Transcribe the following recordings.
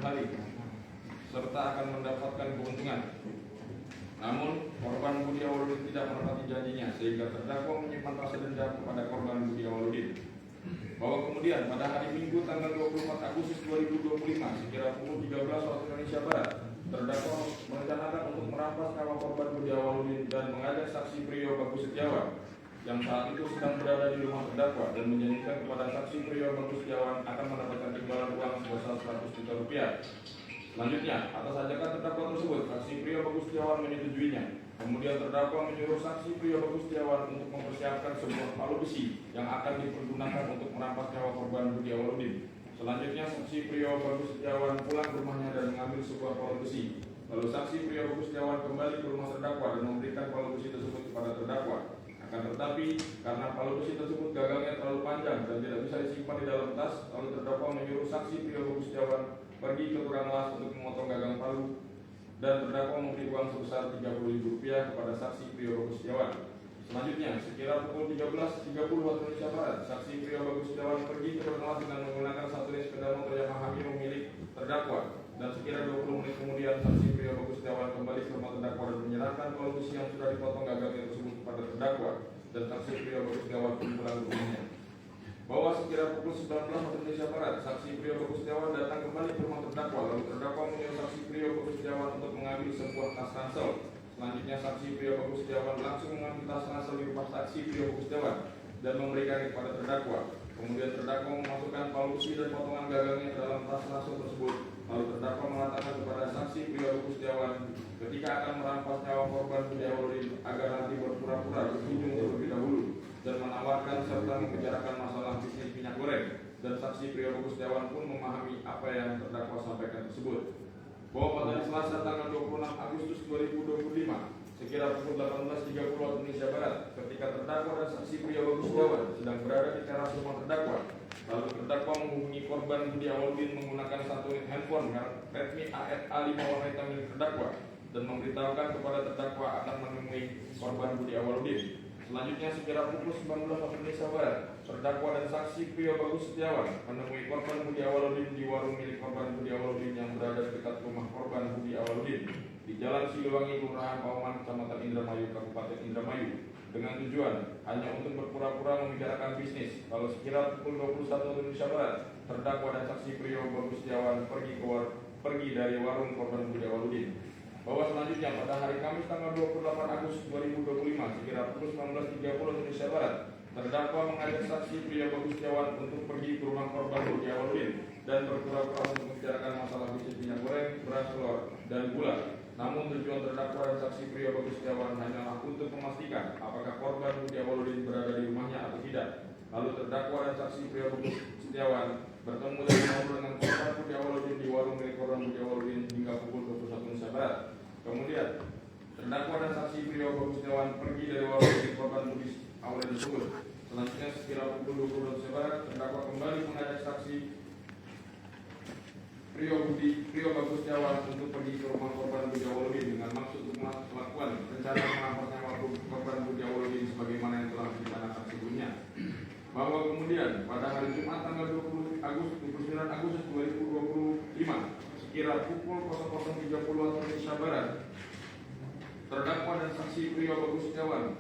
hari serta akan mendapatkan keuntungan. Namun korban Budi Awaludin tidak menepati janjinya sehingga terdakwa menyimpan rasa dendam kepada korban Budi Awaludin. Bahwa kemudian pada hari Minggu tanggal 24 Agustus 2025 sekira pukul 13 waktu Indonesia Barat, terdakwa merencanakan untuk merampas nyawa korban Budi Awaludin dan mengajak saksi Priyo Bagus Setiawan yang saat itu sedang berada di rumah terdakwa dan menjanjikan kepada saksi Priyo Bagus Setiawan akan mendapatkan imbalan uang sebesar 100 juta rupiah. Selanjutnya, atas ajakan terdakwa tersebut, saksi Priyo Bagus Setiawan menyetujuinya. Kemudian terdakwa menyuruh saksi Priyo Bagus Setiawan untuk mempersiapkan sebuah palu besi yang akan dipergunakan untuk merampas nyawa korban Budi Awaludin. Selanjutnya, saksi Priyo Bagus Setiawan pulang ke rumahnya dan mengambil sebuah palu besi. Lalu saksi Priyo Bagus Setiawan kembali ke rumah terdakwa dan memberikan palu besi tersebut kepada terdakwa. Akan tetapi, karena palu besi tersebut gagangnya terlalu panjang dan tidak bisa disimpan di dalam tas, lalu terdakwa menyuruh saksi Priyo Bagus Setiawan pergi ke tukang las untuk memotong gagang palu dan terdakwa memberi uang sebesar Rp30.000 kepada saksi Priyo Bagus Setiawan. Selanjutnya, sekira pukul 13.30 waktu Indonesia Barat, saksi Priyo Bagus Setiawan pergi ke tukang las dengan menggunakan satu unit sepeda motor Yamaha Mio milik terdakwa. Dan sekira 20 menit kemudian, saksi Priyo Bagus Setiawan kembali ke rumah terdakwa dan menyerahkan palu besi yang sudah dipotong gagangnya tersebut kepada terdakwa. Dan saksi Priyo Bagus Setiawan pun pulang ke rumahnya. Bahwa sekira pukul 19 waktu Indonesia Barat, saksi Priyo Bagus Setiawan datang kembali ke rumah terdakwa. Lalu terdakwa menyuruh saksi Priyo Bagus Setiawan untuk mengambil sebuah tas ransel. Selanjutnya, saksi Priyo Bagus Setiawan langsung mengambil tas ransel di rumah saksi Priyo Bagus Setiawan dan memberikan kepada terdakwa. Kemudian terdakwa memasukkan palu besi dan potongan gagangnya ke dalam tas ransel tersebut. Lalu terdakwa mengatakan kepada saksi Priyo Bagus Setiawan ketika akan merampas nyawa korban Budi Awaludin agar nanti berpura-pura berkunjung terlebih dahulu dan menawarkan serta membicarakan masalah bisnis minyak goreng. Dan saksi Priyo Bagus Setiawan pun memahami apa yang terdakwa sampaikan tersebut. Bahwa pada Selasa tanggal 26 Agustus 2025 sekira pukul 18.30 waktu Indonesia Barat, ketika terdakwa dan saksi Priyo Bagus Setiawan sedang berada di teras rumah terdakwa, lalu terdakwa menghubungi korban Budi Awaludin menggunakan satu unit handphone merek Redmi A5 warna hitam milik terdakwa dan memberitahukan kepada terdakwa akan menemui korban Budi Awaludin. Selanjutnya, sekira pukul 19 waktu Indonesia Barat, terdakwa dan saksi Priyo Bagus Setiawan menemui korban Budi Awaludin di warung milik korban Budi Awaludin yang berada di dekat rumah korban Budi Awaludin di Jalan Siliwangi, Kelurahan Pauman, Kecamatan Indramayu, Kabupaten Indramayu, dengan tujuan hanya untuk berpura-pura membicarakan bisnis. Lalu sekira pukul 21 waktu Indonesia Barat, terdakwa dan saksi Priyo Bagus Setiawan pergi dari warung korban Budi Awaludin. Bahwa selanjutnya pada hari Kamis tanggal 28 Agustus 2025 sekira pukul 19.30 Indonesia Barat, terdakwa mengajak saksi Priyo Bagus Setiawan untuk pergi ke rumah korban Budi Awaludin dan berpura-pura untuk membicarakan masalah bisnis minyak goreng, beras, telur, dan gula. Namun tujuan terdakwa dan saksi Priyo Bagus Setiawan hanyalah untuk memastikan apakah korban Budi Awaludin berada di rumahnya atau tidak. Lalu terdakwa dan saksi Priyo Bagus Setiawan bertemu dan ngobrol dengan korban Budi Awaludin di warung milik korban Budi Awaludin hingga pukul 21 Indonesia Barat. Kemudian, terdakwa dan saksi Priyo Bagus Setiawan pergi dari warung milik korban Budi Awaludin tersebut. Selanjutnya, sekira pukul 20 Indonesia Barat, terdakwa kembali mengajak saksi Priyo Bagus Setiawan untuk pergi ke rumah korban Budi Awaludin dengan maksud untuk melakukan rencana merampas nyawa korban Budi Awaludin sebagaimana yang telah direncanakan sebelumnya. Bahwa kemudian pada hari Jumat tanggal 29 Agustus 2025 sekira pukul 00.30 waktu Indonesia Barat, terdakwa dan saksi Priyo Bagus Setiawan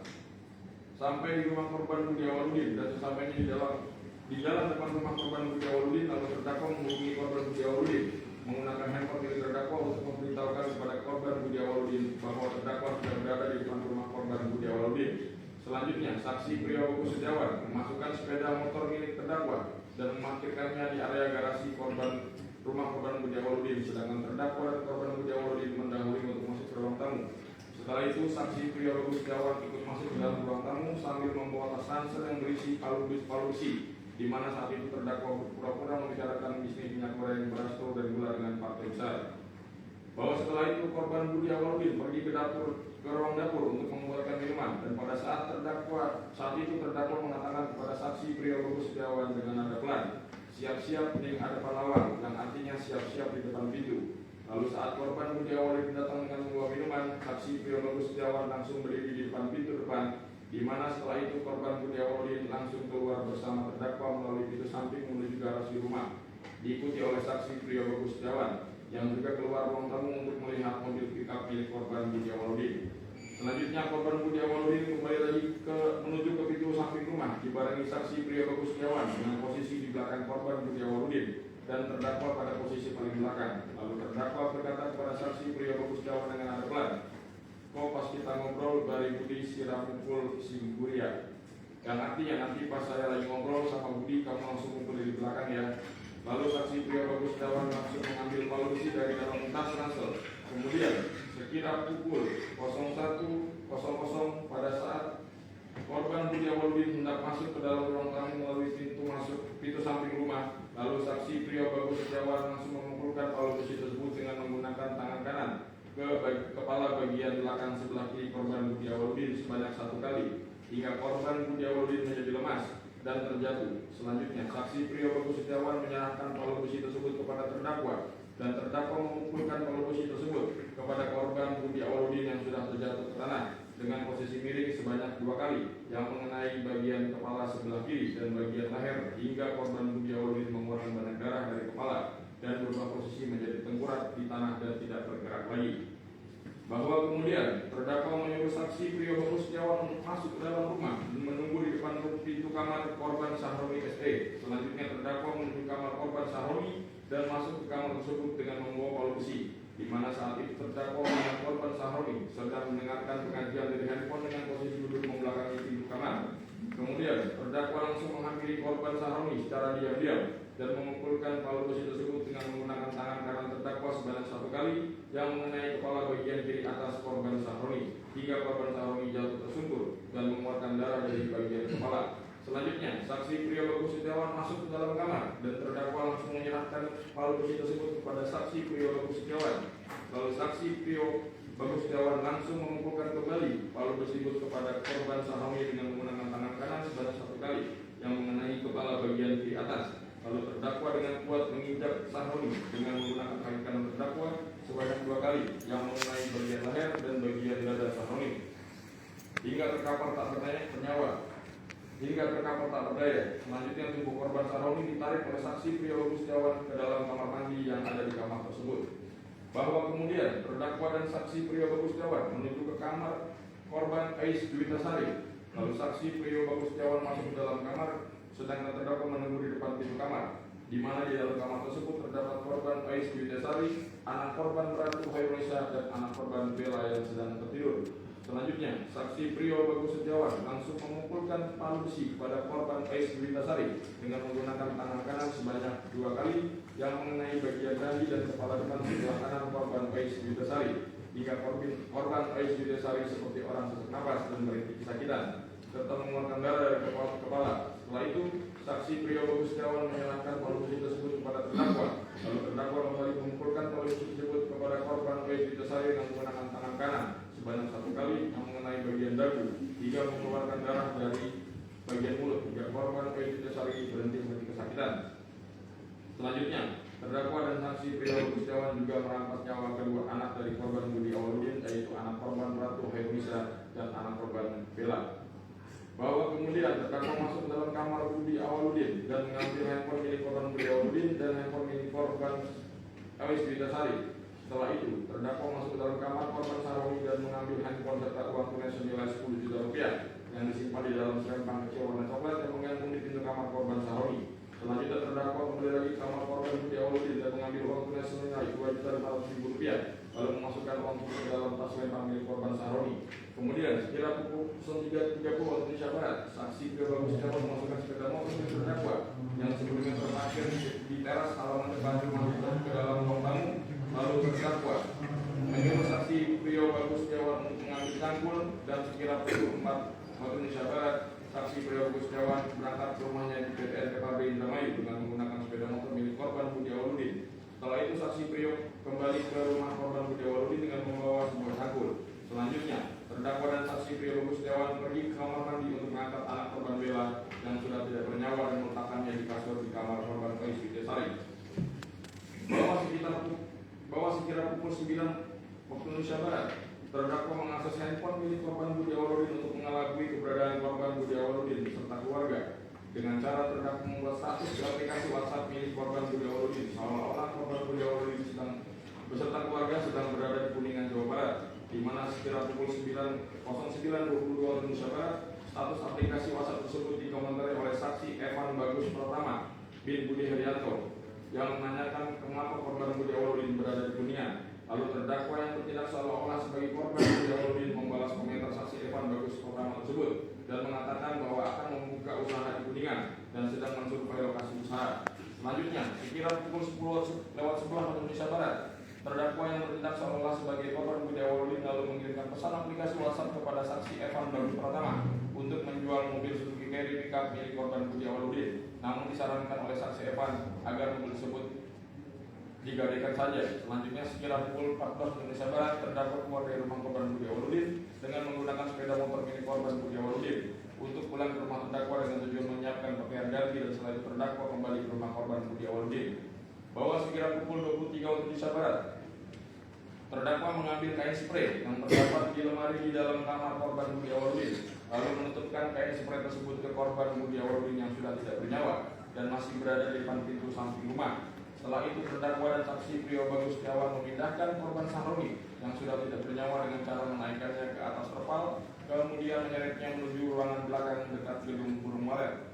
sampai di rumah korban Budi Awaludin dan sesampainya di jalan depan rumah korban Budi Awaludin, lalu terdakwa menghubungi korban Budi Awaludin menggunakan handphone milik terdakwa untuk memberitahukan kepada korban Budi Awaludin bahwa terdakwa sudah berada di depan rumah korban Budi Awaludin. Selanjutnya, saksi Priyo Bagus Setiawan memasukkan sepeda motor milik terdakwa dan memarkirkannya di area garasi rumah korban Budi Awaludin, sedangkan terdakwa dan korban Budi Awaludin mendahului untuk masuk ke ruang tamu. Setelah itu, saksi Priyo Bagus Setiawan ikut masuk ke dalam ruang tamu sambil membawa tas ransel yang berisi palu besi, di mana saat itu terdakwa berpura-pura membicarakan bisnis minyak goreng, beras, telur, dan gula dengan partai besar. Bahwa setelah itu korban Budi Awaludin pergi ke ruang dapur untuk membuatkan minuman, dan pada saat itu terdakwa mengatakan kepada saksi Priyo Bagus Setiawan dengan nada pelan, "Siap-siap ning ada pahlawan," yang artinya siap-siap di depan pintu. Lalu saat korban Budi Awaludin datang dengan membawa minuman, saksi Priyo Bagus Setiawan langsung berdiri di depan pintu depan, di mana setelah itu korban Budi Awaludin langsung keluar bersama terdakwa melalui pintu samping menuju garasi rumah, diikuti oleh saksi Priyo Bagus Setiawan. yang juga keluar ruang tamu untuk melihat mobil pickup milik korban Budi Awaludin. Selanjutnya korban Budi Awaludin kembali lagi menuju ke pintu samping rumah dibarengi saksi pria Bagus Setiawan dengan posisi di belakang korban Budi Awaludin dan terdakwa pada posisi paling belakang. Lalu terdakwa berkata kepada saksi pria Bagus Setiawan dengan nada pelan, "Kok pas kita ngobrol dari Budi siram pukul si Guria." Yang artinya nanti pas saya lagi ngobrol sama Budi kamu langsung pukul di belakang ya. Lalu saksi pria Bagus Setiawan langsung mengambil palu besi dari dalam tas ransel. Kemudian sekira pukul 01.00 pada saat korban Budi Awaludin hendak masuk ke dalam ruang tamu melalui pintu samping rumah, lalu saksi pria Bagus Setiawan langsung memukulkan palu besi tersebut dengan menggunakan tangan kanan ke kepala bagian belakang sebelah kiri korban Budi Awaludin sebanyak 1 kali hingga korban Budi Awaludin menjadi lemas dan terjatuh. Selanjutnya saksi pria Bagus Setiawan menyerahkan palu besi tersebut kepada terdakwa dan terdakwa memukulkan palu besi tersebut kepada korban Budi Awaludin yang sudah terjatuh ke tanah dengan posisi miring sebanyak 2 kali yang mengenai bagian kepala sebelah kiri dan bagian leher hingga korban Budi Awaludin mengeluarkan banyak darah dari kepala dan berubah posisi menjadi tengkurap di tanah dan tidak bergerak lagi. Bahwa kemudian terdakwa menyuruh saksi pria Bagus Setiawan untuk masuk ke dalam rumah dan menunggu di depan pintu kamar korban Sahroni SE. Selanjutnya terdakwa menuju kamar korban Sahroni dan masuk ke kamar tersebut dengan membawa palu besi, di mana saat itu terdakwa melihat korban Sahroni sedang mendengarkan pengajian dari handphone dengan posisi duduk membelakangi pintu kamar. Kemudian terdakwa langsung menghampiri korban Sahroni secara diam-diam dan memukulkan palu besi tersebut dengan menggunakan tangan kanan terdakwa sebanyak 1 kali yang mengenai kepala bagian kiri atas korban Sahroni hingga korban Sahroni jatuh tersungkur dan mengeluarkan darah dari bagian kepala. Selanjutnya, saksi pria Bagus Setiawan masuk ke dalam kamar dan terdakwa langsung menyerahkan palu besi tersebut kepada saksi pria Bagus Setiawan. Lalu saksi pria Bagus Setiawan langsung memukulkan kembali palu besi tersebut kepada korban Sahroni dengan menggunakan tangan kanan sebanyak 1 kali yang mengenai kepala bagian kiri atas. Lalu terdakwa dengan kuat menginjak Sahroni dengan menggunakan kaki kanan terdakwa sebanyak 2 kali yang mengenai bagian leher dan bagian dada Sahroni hingga terkapar tak berdaya. Selanjutnya tubuh korban Sahroni ditarik oleh saksi pria Bagus Setiawan ke dalam kamar mandi yang ada di kamar tersebut. Bahwa kemudian terdakwa dan saksi pria Bagus Setiawan menuju ke kamar korban Ais Juwitasari. Lalu saksi pria Bagus Setiawan masuk ke dalam kamar sedangkan terdakwa menunggu di depan pintu kamar, di mana di dalam kamar tersebut terdapat korban Ais Juwitasari, anak korban Ratu Hairunisa dan anak korban Bella yang sedang tertidur. Selanjutnya, saksi pria Bagus Setiawan langsung memukulkan palu besi kepada korban Ais Juwitasari dengan menggunakan tangan kanan sebanyak 2 kali yang mengenai bagian dahi dan kepala depan sebelah kanan korban Ais Juwitasari hingga korban Ais Juwitasari seperti orang sesak napas dan merintih kesakitan serta mengeluarkan darah dari kepala. Setelah itu, saksi pria Bagus Setiawan menyerahkan palu besi tersebut kepada terdakwa. Lalu terdakwa kembali memukulkan palu besi tersebut kepada korban Ais Juwitasari dengan menggunakan tangan kanan sebanyak 1 kali yang mengenai bagian dagu hingga mengeluarkan darah dari bagian mulut hingga korban Ais Juwitasari berhenti kesakitan. Selanjutnya, terdakwa dan saksi pria Bagus Setiawan juga merampas nyawa kedua anak dari korban Budi Awaludin, yaitu anak korban Ratu Hairunisa dan anak korban Bella. Bahwa kemudian terdakwa masuk ke dalam kamar Budi Awaludin dan mengambil handphone milik korban Budi Awaludin dan handphone milik korban Ais Juwitasari. Setelah itu, terdakwa masuk ke dalam kamar korban Sahroni dan mengambil handphone serta uang tunai senilai 10 juta rupiah yang disimpan di dalam selempang kecil warna coklat yang menggantung di pintu kamar korban Sahroni. Selanjutnya terdakwa kembali lagi ke kamar korban Budi Awaludin dan mengambil uang tunai senilai 2.500.000 rupiah lalu memasukkan uang tunai ke dalam tas selempang milik korban Sahroni. Kemudian sekira pukul 03.30 waktu Indonesia Barat, saksi pria Bagus Setiawan memasukkan sepeda motor milik terdakwa yang sebelumnya terparkir di teras halaman depan rumah ke dalam ruang tamu. Lalu terdakwa menyuruh saksi pria Bagus Setiawan untuk mengambil cangkul dan sekira pukul 4 waktu Indonesia Barat, saksi pria Bagus Setiawan berangkat ke rumahnya di PTN PKB Indramayu dengan menggunakan sepeda motor milik korban Budi Awaludin. Setelah itu saksi pria kembali ke rumah korban Budi Awaludin dengan membawa sebuah cangkul. Selanjutnya, terdakwa dan saksi pria Bagus Setiawan pergi ke kamar mandi untuk mengangkat anak korban Bella yang sudah tidak bernyawa dan meletakkannya di kasur di kamar korban Ais Juwitasari. Bahwa sekira pukul 9 waktu Indonesia Barat, terdakwa mengakses handphone milik korban Budi Awaludin untuk mengelabui keberadaan korban Budi Awaludin beserta keluarga dengan cara terdakwa membuat status di aplikasi WhatsApp milik korban Budi Awaludin seolah-olah korban Budi Awaludin sedang beserta keluarga sedang berada di Kuningan, Jawa Barat, di mana sekira pukul 09.22 waktu Indonesia Barat, status aplikasi WhatsApp tersebut dikomentari oleh saksi Evan Bagus Pratama bin Budi Herianto yang menanyakan mengapa korban Budi Awaludin berada di Kuningan. Lalu terdakwa yang bertindak seolah-olah sebagai korban Budi Awaludin membalas komentar saksi Evan Bagus Pratama tersebut dan mengatakan bahwa akan membuka usaha di Kuningan dan sedang mensurvei lokasi usaha. Selanjutnya, sekira pukul 10.11 waktu Indonesia Barat, terdakwa yang bertindak seolah-olah sebagai korban Budi Awaludin lalu mengirimkan pesan aplikasi WhatsApp kepada saksi Evan Bagus Pratama untuk menjual mobil Suzuki Carry pickup milik korban Budi Awaludin. Namun disarankan oleh saksi Evan agar mobil tersebut digadaikan saja. Selanjutnya, sekira pukul 14 Indonesia Barat, terdakwa keluar dari rumah korban Budi Awaludin dengan menggunakan sepeda motor milik korban Budi Awaludin untuk pulang ke rumah terdakwa dengan tujuan menyiapkan pakaian ganti, dan setelah itu terdakwa kembali ke rumah korban Budi Awaludin. Bahwa sekira pukul 23 waktu Indonesia Barat, terdakwa mengambil kain spray yang terdapat di lemari di dalam kamar korban Budi Awaludin, lalu menutupkan kain spray tersebut ke korban Budi Awaludin yang sudah tidak bernyawa dan masih berada di depan pintu samping rumah. Setelah itu terdakwa dan saksi Prio Bagus Setiawan memindahkan korban Sahroni yang sudah tidak bernyawa dengan cara menaikkannya ke atas terpal, kemudian menyeretnya menuju ruangan belakang dekat gedung Burung Walet.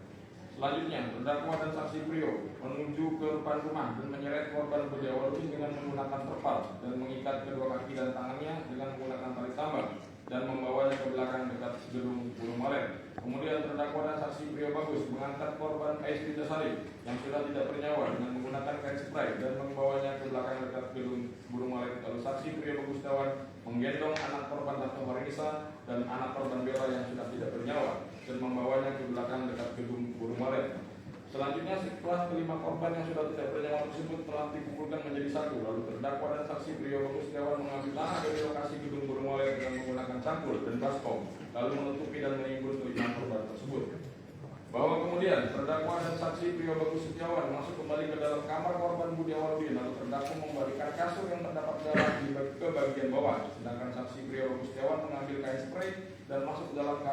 Selanjutnya, terdakwa dan saksi Prio menuju ke depan rumah dan menyeret korban Budi Awaludin dengan menggunakan terpal dan mengikat kedua kaki dan tangannya dengan menggunakan tali tambang dan membawanya ke belakang dekat gedung Burung Walet. Kemudian terdakwa dan saksi Prio Bagus mengangkat korban Aistri Dasari yang sudah tidak bernyawa dengan menggunakan kain spray dan membawanya ke belakang dekat gedung Burung Walet. Lalu saksi Prio Bagus Setiawan menggendong anak korban Ratno Marinisa dan anak korban Bella yang sudah tidak bernyawa dan membawanya ke belakang dekat gedung Burung Walet. Selanjutnya, setelah kelima korban yang sudah tidak bernyawa tersebut telah dikumpulkan menjadi satu, lalu terdakwa dan saksi Prio Bagus Setiawan mengambil tanah dari lokasi gedung Burung Walet dengan menggunakan cangkul dan baskom, lalu menutupi dan menimbun kelima korban tersebut. Bahwa kemudian terdakwa dan saksi Prio Bagus Setiawan masuk kembali ke dalam kamar korban Budi Awaludin, lalu terdakwa membalikan kasur yang terdapat darah ke bagian bawah, sedangkan saksi Prio Bagus Setiawan mengambil kain spray dan masuk ke dalam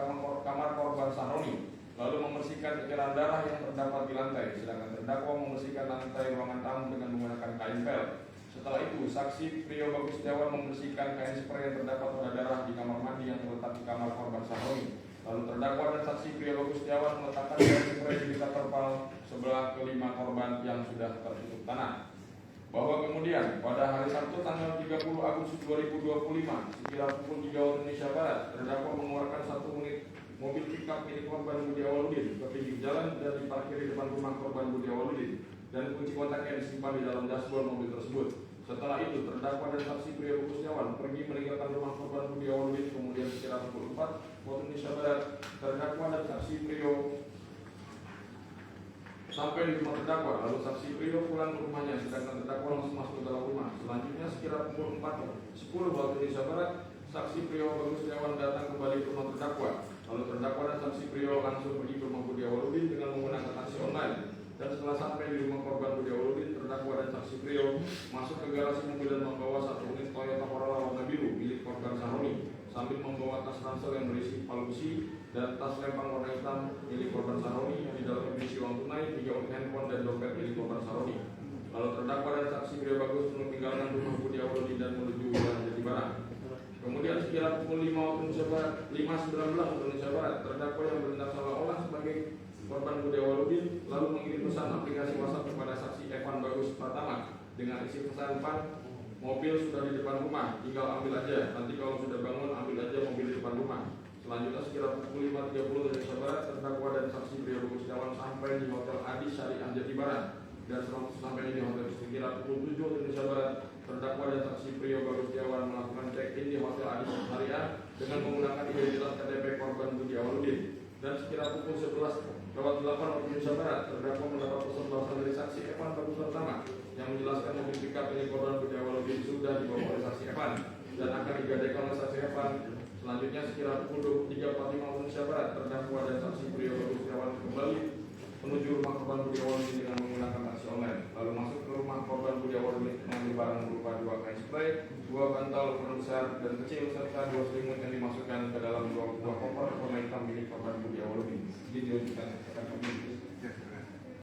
kamar korban Sahroni, lalu membersihkan ceceran darah yang terdapat di lantai, sedangkan terdakwa membersihkan lantai ruangan tamu dengan menggunakan kain pel. Setelah itu, saksi Prio Bagus Setiawan membersihkan kain spray yang terdapat pada darah di kamar mandi yang terletak di kamar korban Sahroni. Lalu terdakwa dan saksi Prio Bagus Setiawan meletakkan kain spray di dekat terpal sebelah kelima korban yang sudah tertutup tanah. Bahwa kemudian pada hari Sabtu tanggal 30 Agustus 2025 sekira pukul 3 waktu Indonesia Barat, terdakwa mengeluarkan satu unit mobil pickup milik korban Budi Awaludin ke pinggir jalan dan diparkir di depan rumah korban Budi Awaludin, dan kunci kontaknya disimpan di dalam dashboard mobil tersebut. Setelah itu terdakwa dan saksi Prio Bagus Setiawan pergi meninggalkan rumah korban Budi Awaludin. Kemudian sekira pukul 4 waktu Indonesia Barat, terdakwa dan saksi Prio sampai di rumah terdakwa, lalu saksi Prio pulang ke rumahnya, sedangkan terdakwa langsung masuk ke dalam rumah. Selanjutnya sekira pukul 4.10 waktu Indonesia Barat, saksi Prio Bagus Setiawan datang kembali ke rumah terdakwa. Lalu terdakwa dan saksi Prio langsung pergi ke rumah Budi Awaludin dengan menggunakan taksi online. Dan setelah sampai di rumah korban Budi Awaludin, terdakwa dan saksi Prio masuk ke garasi mobil dan membawa satu unit Toyota Corolla warna biru milik korban Sahroni, sambil membawa tas ransel yang berisi palu besi dan tas lempang warna hitam milik korban Sahroni yang di dalamnya berisi uang tunai, 3 unit handphone dan dompet milik korban Sahroni. Lalu terdakwa dan saksi Prio Bagus meninggalkan rumah Budi Awaludin dan menuju wilayah Jatibarang. Kemudian sekira pukul 5 waktu Indonesia Barat, 5.19 waktu Indonesia Barat, terdakwa yang bertindak seolah-olah sebagai korban Budi Awaludin lalu mengirim pesan aplikasi WhatsApp kepada saksi Evan Bagus Pratama dengan isi pesan Pan, mobil sudah di depan rumah, tinggal ambil aja. Nanti kalau sudah bangun ambil aja mobil di depan rumah. Selanjutnya sekira pukul 5.30 waktu Indonesia Barat, terdakwa dan saksi Prio Bagus Setiawan sampai di Hotel Adi Syariah Jatibarang, dan sampai di hotel sekira pukul 7 waktu Indonesia Barat, terdakwa dan saksi Prio Bagus Setiawan melakukan check-in di Hotel Adi Syariah dengan menggunakan identitas KTP korban Budi Awaludin. Dan sekira pukul 11.08 waktu Indonesia Barat, terdakwa mendapat pesan balasan dari saksi Evan Bagus Pratama yang menjelaskan mobil pickup milik korban Budi Awaludin sudah dibawa oleh saksi Evan dan akan digadaikan oleh saksi Evan. Selanjutnya sekira pukul 23.45 waktu Indonesia Barat, terdakwa dan saksi Prio Bagus Setiawan kembali menuju rumah korban Budi Awaludin dengan menggunakan taksi online, lalu masuk ke rumah korban Budi Awaludin mengambil barang berupa 2 kain spray, 2 bantal ukuran besar dan kecil, serta 2 selimut yang dimasukkan ke dalam 2 koper warna hitam milik korban Budi Awaludin. Ditunjukkan